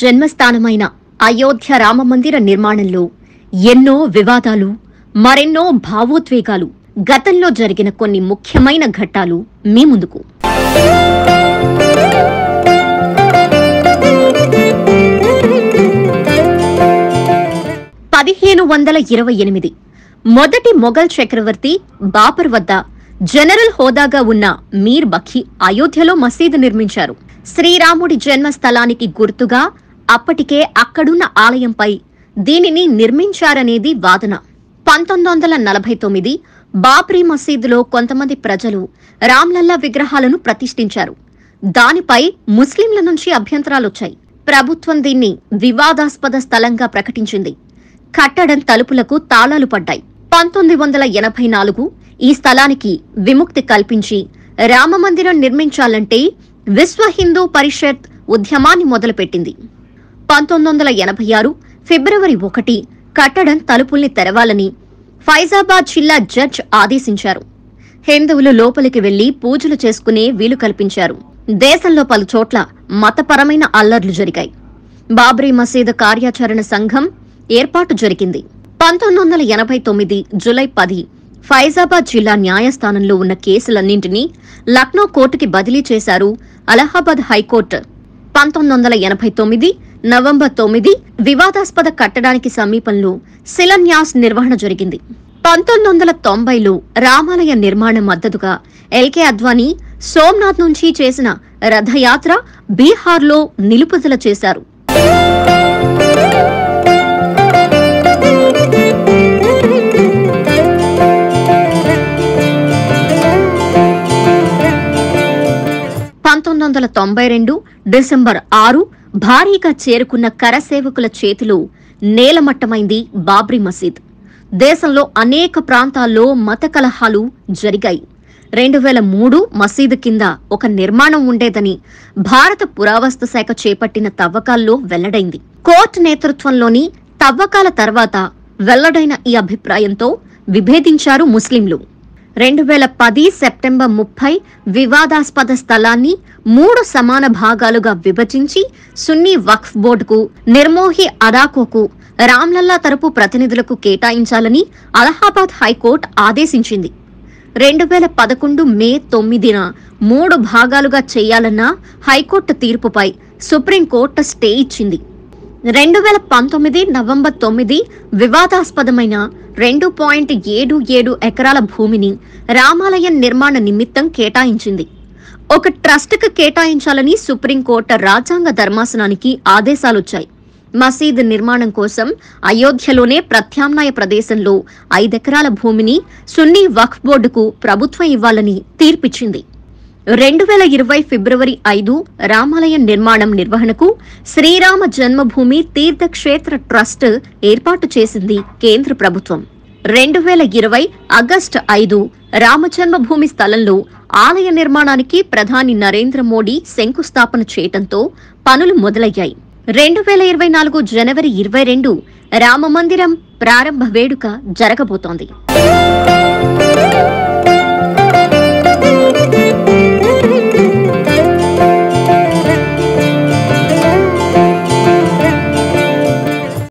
జన్మస్థానమైన అయోధ్య రామమందిర నిర్మాణంలో ఎన్నో వివాదాలు, మరెన్నో భావోద్వేగాలు, గతంలో జరిగిన కొన్ని ముఖ్యమైన ఘట్టాలు మీ ముందుకు. మొదటి మొఘల్ చక్రవర్తి బాబర్ వద్ద జనరల్ హోదాగా ఉన్న మీర్ బఖీ అయోధ్యలో మసీదు నిర్మించారు. శ్రీరాముడి జన్మస్థలానికి గుర్తుగా అప్పటికే అక్కడున్న ఆలయంపై దీనిని నిర్మించారనేది వాదన. 1949 బాబ్రీ మసీదులో కొంతమంది ప్రజలు రామ్లల్లా విగ్రహాలను ప్రతిష్ఠించారు. దానిపై ముస్లింల నుంచి అభ్యంతరాలొచ్చాయి. ప్రభుత్వం దీన్ని వివాదాస్పద స్థలంగా ప్రకటించింది. కట్టడం తలుపులకు తాళాలు పడ్డాయి. 1984 ఈ స్థలానికి విముక్తి కల్పించి రామమందిరం నిర్మించాలంటే విశ్వ హిందూ పరిషత్ ఉద్యమాన్ని మొదలుపెట్టింది. 1986 ఫిబ్రవరి 1 కట్టడం తలుపుల్ని తెరవాలని ఫైజాబాద్ జిల్లా జడ్జ్ ఆదేశించారు. హిందువులు లోపలికి వెళ్లి పూజలు చేసుకునే వీలు కల్పించారు. దేశంలో పలుచోట్ల మతపరమైన అల్లర్లు జరిగాయి. బాబ్రీ మసీదు కార్యాచరణ సంఘం ఏర్పాటు జరిగింది. 1989 జూలై 10 ఫైజాబాద్ జిల్లా న్యాయస్థానంలో ఉన్న కేసులన్నింటినీ లక్నో కోర్టుకి బదిలీ చేశారు అలహాబాద్ హైకోర్టు. 1989 నవంబర్ 9 వివాదాస్పద కట్టడానికి సమీపంలో శిలాన్యాస్ నిర్వహణ జరిగింది. 1990లో రామాలయ నిర్మాణ మద్దతుగా ఎల్కే అద్వానీ సోమనాథ్ నుంచి చేసిన రథయాత్ర బీహార్లో నిలుపుదల చేశారు. 1992 డిసెంబర్ 6 భారీగా చేరుకున్న కరసేవకుల చేతిలో నేలమట్టమైంది బాబ్రీ మసీద్. దేశంలో అనేక ప్రాంతాల్లో మత కలహాలు జరిగాయి. 2003 మసీదు కింద ఒక నిర్మాణం ఉండేదని భారత పురావస్తు శాఖ చేపట్టిన తవ్వకాల్లో వెల్లడైంది. కోర్టు నేతృత్వంలోని తవ్వకాల తర్వాత వెల్లడైన ఈ అభిప్రాయంతో విభేదించారు ముస్లింలు. 2010 సెప్టెంబర్ 30 వివాదాస్పద స్థలాన్ని 3 సమాన భాగాలుగా విభజించి సున్నీ వక్ఫ్ బోర్డుకు, నిర్మోహి అడాకోకు, రామ్లల్లా తరపు ప్రతినిధులకు కేటాయించాలని అలహాబాద్ హైకోర్టు ఆదేశించింది. 2011 మే 9న 3 భాగాలుగా చేయాలన్న హైకోర్టు తీర్పుపై సుప్రీంకోర్టు స్టే ఇచ్చింది. 2019 నవంబర్ 9 వివాదాస్పదమైన 2.77 ఎకరాల భూమిని రామాలయం నిర్మాణ నిమిత్తం కేటాయించింది. ఒక ట్రస్టుకు కేటాయించాలని సుప్రీంకోర్టు రాజ్యాంగ ధర్మాసనానికి ఆదేశాలొచ్చాయి. మసీదు నిర్మాణం కోసం అయోధ్యలోనే ప్రత్యామ్నాయ ప్రదేశంలో 5 ఎకరాల భూమిని సున్నీ వక్ఫ్ బోర్డుకు ప్రభుత్వం ఇవ్వాలని తీర్పిచ్చింది. 2020 ఫిబ్రవరి 5 రామాలయం నిర్మాణం నిర్వహణకు శ్రీరామ జన్మభూమి తీర్థక్షేత్ర ట్రస్ట్ ఏర్పాటు చేసింది కేంద్ర ప్రభుత్వం. 2020 ఆగస్టు 5 రామజన్మభూమి స్థలంలో ఆలయ నిర్మాణానికి ప్రధాని నరేంద్ర మోడీ శంకుస్థాపన చేయడంతో పనులు మొదలయ్యాయి. 2024 జనవరి 22 రామమందిరం ప్రారంభ వేడుక జరగబోతోంది.